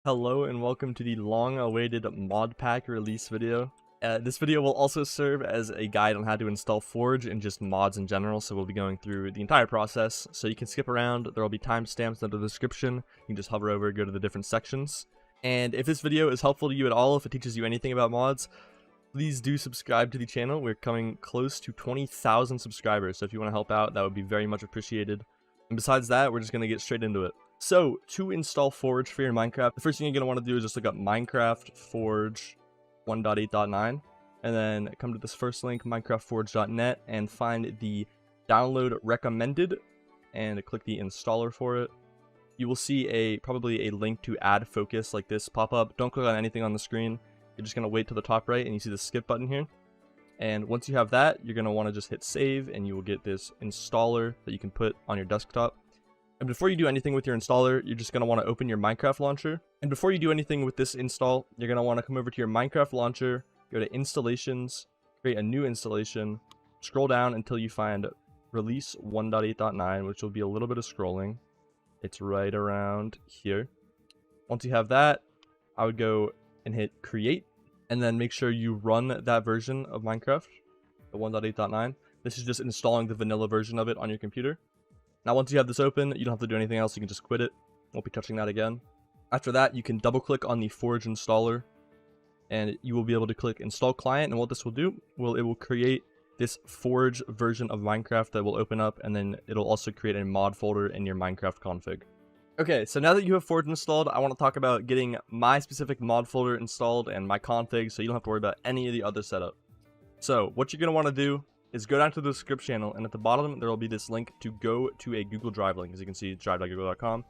Hello and welcome to the long-awaited mod pack release video. This video will also serve as a guide on how to install Forge and just mods in general, so we'll be going through the entire process. So you can skip around, there will be timestamps under the description, you can just hover over, go to the different sections. And if this video is helpful to you at all, if it teaches you anything about mods, please do subscribe to the channel. We're coming close to 20,000 subscribers, so if you want to help out, that would be very much appreciated. And besides that, we're just going to get straight into it. So, to install Forge for your Minecraft, the first thing you're going to want to do is just look up Minecraft Forge 1.8.9, and then come to this first link, minecraftforge.net, and find the download recommended, and click the installer for it. You will see probably a link to add focus like this pop up. Don't click on anything on the screen. You're just going to wait to the top right, and you see the skip button here. And once you have that, you're going to want to just hit save, and you will get this installer that you can put on your desktop. And before you do anything with your installer, you're just going to want to open your Minecraft launcher. And before you do anything with this install, you're going to want to come over to your Minecraft launcher, go to installations, create a new installation, scroll down until you find release 1.8.9, which will be a little bit of scrolling. It's right around here. Once you have that, I would go and hit create, and then make sure you run that version of Minecraft, the 1.8.9. This is just installing the vanilla version of it on your computer. Now once you have this open, you don't have to do anything else, you can just quit it. Won't be touching that again. After that, you can double click on the Forge installer, and you will be able to click install client, and what this will do, it will create this Forge version of Minecraft that will open up, and then it'll also create a mod folder in your Minecraft config. Okay, so now that you have Forge installed, I want to talk about getting my specific mod folder installed and my config, so you don't have to worry about any of the other setup. So what you're going to want to do is go down to the description channel, and at the bottom there will be this link to go to a Google Drive link. As you can see, drive.google.com,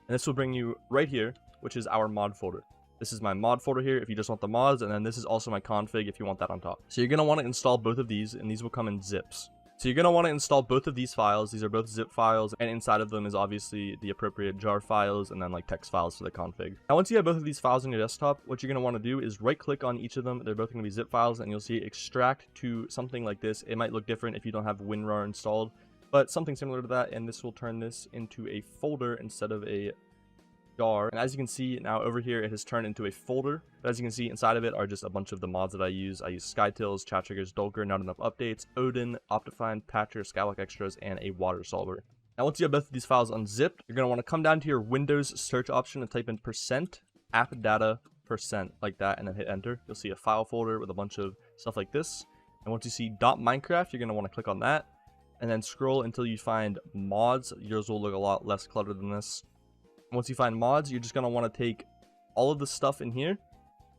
and this will bring you right here, which is our mod folder. This is my mod folder here if you just want the mods, and then this is also my config if you want that on top. So you're going to want to install both of these, and these will come in zips. So you're going to want to install both of these files. These are both zip files, and inside of them is obviously the appropriate jar files and then like text files for the config. Now once you have both of these files on your desktop, what you're going to want to do is right click on each of them. They're both going to be zip files, and you'll see extract to something like this. It might look different if you don't have WinRAR installed, but something similar to that, and this will turn this into a folder instead of a jar. And as you can see now over here, it has turned into a folder. But as you can see, inside of it are just a bunch of the mods that I use. I use Skytills, Chat Triggers, Dulker, Not Enough Updates, Odin, Optifine, Patcher, Skyblock Extras, and a water solver. Now once you have both of these files unzipped, you're going to want to come down to your Windows search option and type in %appdata% like that, and then hit enter. You'll see a file folder with a bunch of stuff like this. And once you see .minecraft, you're going to want to click on that, and then scroll until you find mods. Yours will look a lot less cluttered than this. Once you find mods, you're just going to want to take all of the stuff in here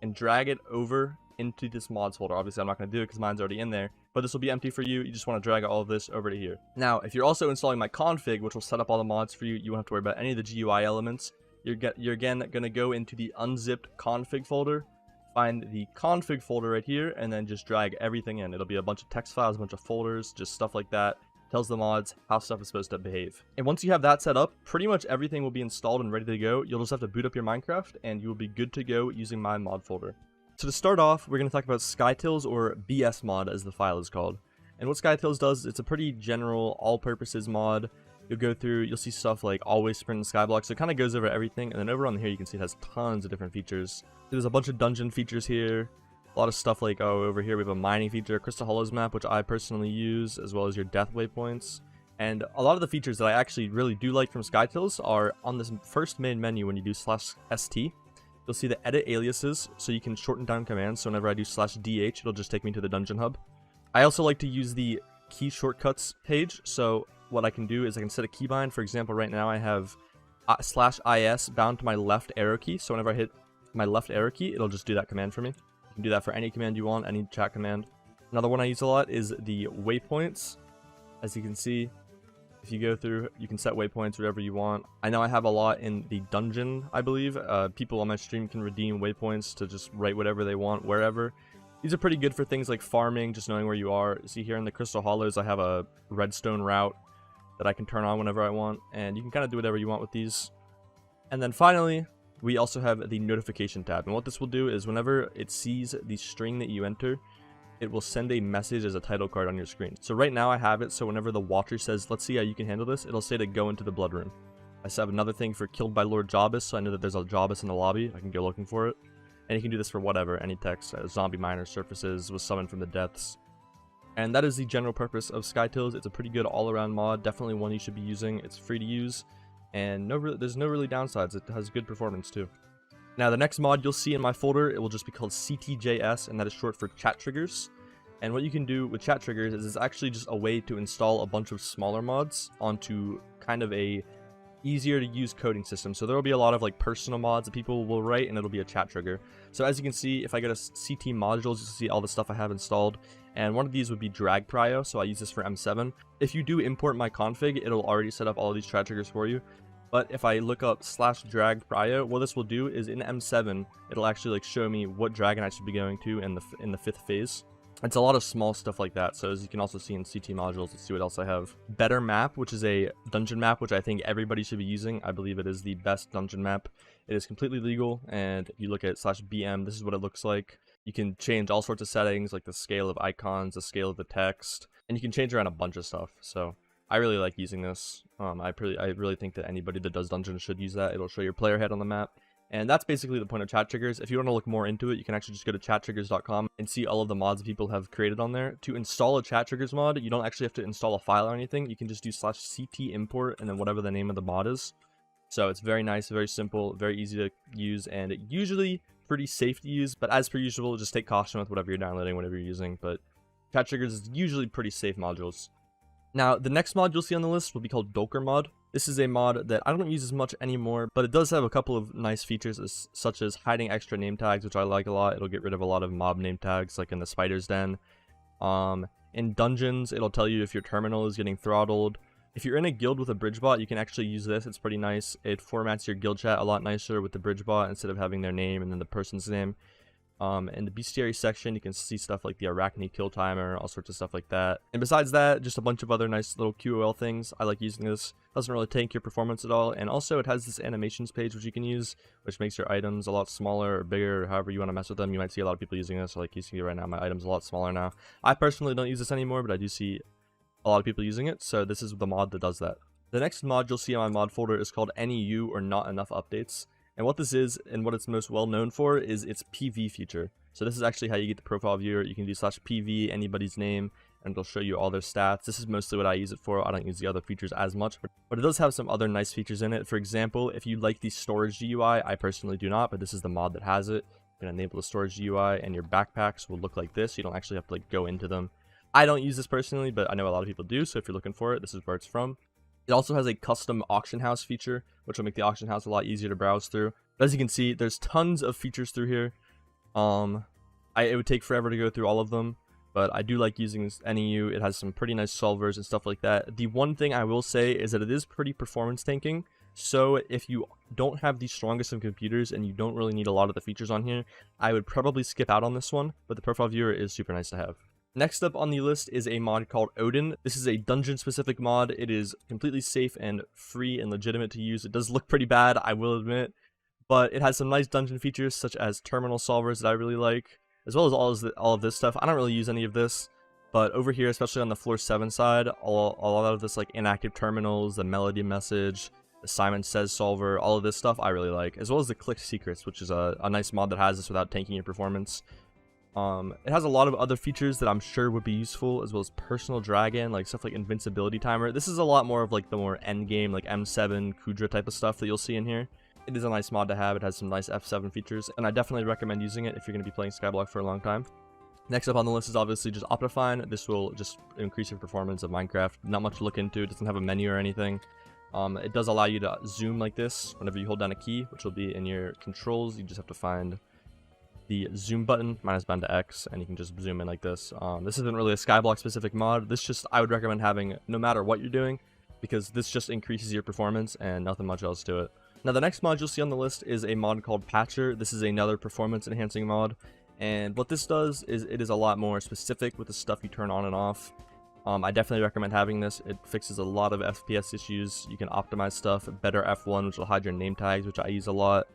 and drag it over into this mods folder. Obviously, I'm not going to do it because mine's already in there, but this will be empty for you. You just want to drag all of this over to here. Now, if you're also installing my config, which will set up all the mods for you, you won't have to worry about any of the GUI elements. You're again going to go into the unzipped config folder, find the config folder right here, and then just drag everything in. It'll be a bunch of text files, a bunch of folders, just stuff like that. Tells the mods how stuff is supposed to behave. And once you have that set up, pretty much everything will be installed and ready to go. You'll just have to boot up your Minecraft, and you will be good to go using my mod folder. So to start off, we're going to talk about Skytills, or BS mod as the file is called. And what Skytills does, it's a pretty general all-purposes mod. You'll go through, you'll see stuff like always sprint and skyblock, so it kind of goes over everything. And then over on here, you can see it has tons of different features. There's a bunch of dungeon features here. A lot of stuff like, over here we have a mining feature, Crystal Hollows map, which I personally use, as well as your death waypoints. And a lot of the features that I actually really do like from Skytills are on this first main menu. When you do /st, you'll see the edit aliases, so you can shorten down commands. So whenever I do /dh, it'll just take me to the dungeon hub. I also like to use the key shortcuts page. So what I can do is I can set a keybind. For example, right now I have /is bound to my left arrow key. So whenever I hit my left arrow key, it'll just do that command for me. You can do that for any command you want, any chat command. Another one I use a lot is the waypoints. As you can see, if you go through, you can set waypoints wherever you want. I know I have a lot in the dungeon, I believe. People on my stream can redeem waypoints to just write whatever they want, wherever. These are pretty good for things like farming, just knowing where you are. See here in the Crystal Hollows, I have a redstone route that I can turn on whenever I want. And you can kind of do whatever you want with these. And then finally, we also have the notification tab, and what this will do is whenever it sees the string that you enter, it will send a message as a title card on your screen. So right now I have it, so whenever the watcher says, let's see how you can handle this, it'll say to go into the blood room. I set up another thing for killed by Lord Jobus, so I know that there's a Jobus in the lobby. I can go looking for it. And you can do this for whatever, any text, zombie miner surfaces, was summoned from the depths. And that is the general purpose of SkyTills. It's a pretty good all-around mod, definitely one you should be using. It's free to use, and there's no really downsides. It has good performance too. Now the next mod you'll see in my folder, it will just be called CTJS, and that is short for chat triggers. And what you can do with chat triggers is it's actually just a way to install a bunch of smaller mods onto kind of a easier to use coding system. So there will be a lot of like personal mods that people will write, and it'll be a chat trigger. So as you can see, if I go to CT modules, you'll see all the stuff I have installed, and one of these would be drag prio, so I use this for M7. If you do import my config, it'll already set up all of these chat triggers for you. But if I look up /drag prio, what this will do is in M7, it'll actually like show me what dragon I should be going to in the 5th phase. It's a lot of small stuff like that, so as you can also see in CT modules, let's see what else I have. Better map, which is a dungeon map, which I think everybody should be using. I believe it is the best dungeon map. It is completely legal, and if you look at /BM, this is what it looks like. You can change all sorts of settings, like the scale of icons, the scale of the text, and you can change around a bunch of stuff, so I really like using this. I really think that anybody that does dungeons should use that. It'll show your player head on the map. And that's basically the point of chat triggers. If you want to look more into it, you can actually just go to chattriggers.com and see all of the mods people have created on there. To install a chat triggers mod, you don't actually have to install a file or anything. You can just do /CT import and then whatever the name of the mod is. So it's very nice, very simple, very easy to use, and usually pretty safe to use. But as per usual, just take caution with whatever you're downloading, whatever you're using. But chat triggers is usually pretty safe modules. Now, the next mod you'll see on the list will be called Dolker mod. This is a mod that I don't use as much anymore, but it does have a couple of nice features, such as hiding extra name tags, which I like a lot. It'll get rid of a lot of mob name tags, like in the Spider's Den. In dungeons, it'll tell you if your terminal is getting throttled. If you're in a guild with a bridge bot, you can actually use this. It's pretty nice. It formats your guild chat a lot nicer with the bridge bot instead of having their name and then the person's name. In the bestiary section, you can see stuff like the Arachne kill timer, all sorts of stuff like that. And besides that, just a bunch of other nice little QOL things. I like using this. Doesn't really tank your performance at all. And also it has this animations page which you can use, which makes your items a lot smaller or bigger, or however you want to mess with them. You might see a lot of people using this. Like you see right now, my item's a lot smaller now. I personally don't use this anymore, but I do see a lot of people using it. So this is the mod that does that. The next mod you'll see on my mod folder is called NEU, or Not Enough Updates. And what this is, and what it's most well known for, is its PV feature. So this is actually how you get the profile viewer. You can do /PV, anybody's name, and it'll show you all their stats. This is mostly what I use it for. I don't use the other features as much, but it does have some other nice features in it. For example, if you like the storage GUI, I personally do not, but this is the mod that has it. You can enable the storage GUI, and your backpacks will look like this. You don't actually have to like go into them. I don't use this personally, but I know a lot of people do, so if you're looking for it, this is where it's from. It also has a custom auction house feature, which will make the auction house a lot easier to browse through. But as you can see, there's tons of features through here. It would take forever to go through all of them, but I do like using this NEU. It has some pretty nice solvers and stuff like that. The one thing I will say is that it is pretty performance tanking. So if you don't have the strongest of computers and you don't really need a lot of the features on here, I would probably skip out on this one, but the profile viewer is super nice to have. Next up on the list is a mod called Odin. This is a dungeon specific mod. It is completely safe and free and legitimate to use. It does look pretty bad, I will admit, but it has some nice dungeon features such as terminal solvers that I really like, as well as all of this stuff. I don't really use any of this, but over here, especially on the floor 7 side, a lot of this like inactive terminals, the melody message, the Simon Says solver, all of this stuff I really like, as well as the click secrets, which is a nice mod that has this without tanking your performance. It has a lot of other features that I'm sure would be useful, as well as personal dragon, like stuff like invincibility timer. This is a lot more of like the more end game, like M7, Kudra type of stuff that you'll see in here. It is a nice mod to have. It has some nice F7 features, and I definitely recommend using it if you're going to be playing Skyblock for a long time. Next up on the list is obviously just Optifine. This will just increase your performance of Minecraft. Not much to look into. It doesn't have a menu or anything. It does allow you to zoom like this whenever you hold down a key, which will be in your controls. You just have to find the zoom button, minus bound to X, and you can just zoom in like this. This isn't really a Skyblock specific mod. This just, I would recommend having no matter what you're doing, because this just increases your performance and nothing much else to it. Now the next mod you'll see on the list is a mod called Patcher. This is another performance enhancing mod, and what this does is it is a lot more specific with the stuff you turn on and off. I definitely recommend having this. It fixes a lot of FPS issues. You can optimize stuff, better F1, which will hide your name tags, which I use a lot.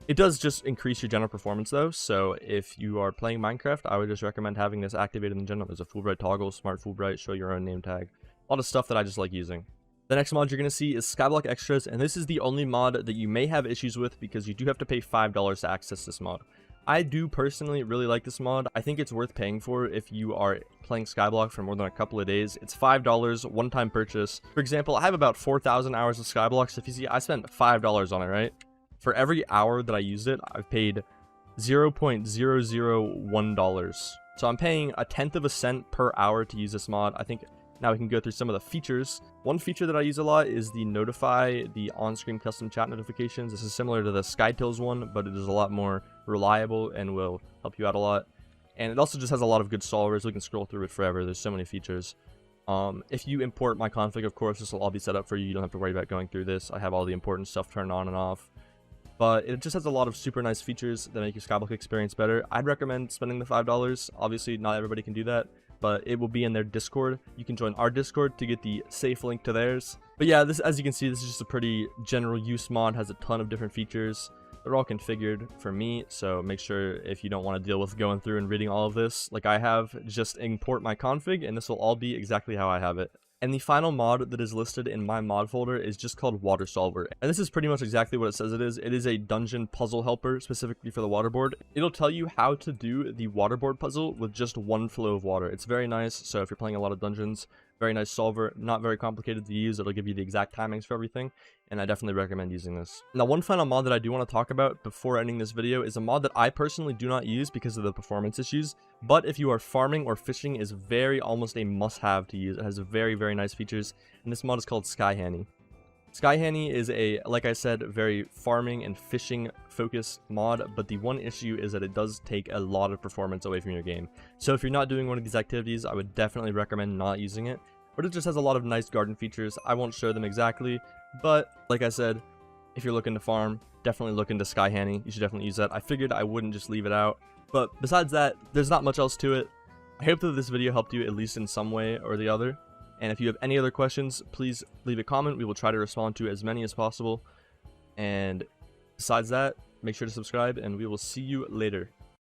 It does just increase your general performance though, so if you are playing Minecraft, I would just recommend having this activated in general. There's a Fulbright toggle, smart Fulbright, show your own name tag. A lot of stuff that I just like using. The next mod you're going to see is Skyblock Extras, and this is the only mod that you may have issues with because you do have to pay $5 to access this mod. I do personally really like this mod. I think it's worth paying for if you are playing Skyblock for more than a couple of days. It's $5, one-time purchase. For example, I have about 4,000 hours of Skyblock, so if you see, I spent $5 on it, right? For every hour that I used it, I've paid $0.001. So I'm paying a tenth of a cent per hour to use this mod. I think now we can go through some of the features. One feature that I use a lot is the notify, the on-screen custom chat notifications. This is similar to the SkyTills one, but it is a lot more reliable and will help you out a lot. And it also just has a lot of good solvers. We can scroll through it forever. There's so many features. If you import my config, of course, this will all be set up for you. You don't have to worry about going through this. I have all the important stuff turned on and off. But it just has a lot of super nice features that make your Skyblock experience better. I'd recommend spending the $5. Obviously, not everybody can do that, but it will be in their Discord. You can join our Discord to get the safe link to theirs. But yeah, this, as you can see, this is just a pretty general use mod, has a ton of different features. They're all configured for me, so make sure if you don't want to deal with going through and reading all of this like I have, just import my config and this will all be exactly how I have it. And the final mod that is listed in my mod folder is just called Water Solver. And this is pretty much exactly what it says it is. It is a dungeon puzzle helper specifically for the waterboard. It'll tell you how to do the waterboard puzzle with just one flow of water. It's very nice, so if you're playing a lot of dungeons, very nice solver, not very complicated to use. It'll give you the exact timings for everything, and I definitely recommend using this. Now, one final mod that I do want to talk about before ending this video is a mod that I personally do not use because of the performance issues, but if you are farming or fishing, is almost a must-have to use. It has very, very nice features, and this mod is called Skyhanny. Skyhanny is a, like I said, very farming and fishing focused mod, but the one issue is that it does take a lot of performance away from your game. So if you're not doing one of these activities, I would definitely recommend not using it. But it just has a lot of nice garden features. I won't show them exactly, but like I said, if you're looking to farm, definitely look into Skyhanny. You should definitely use that. I figured I wouldn't just leave it out. But besides that, there's not much else to it. I hope that this video helped you at least in some way or the other. And if you have any other questions, please leave a comment. We will try to respond to as many as possible. And besides that, make sure to subscribe, and we will see you later.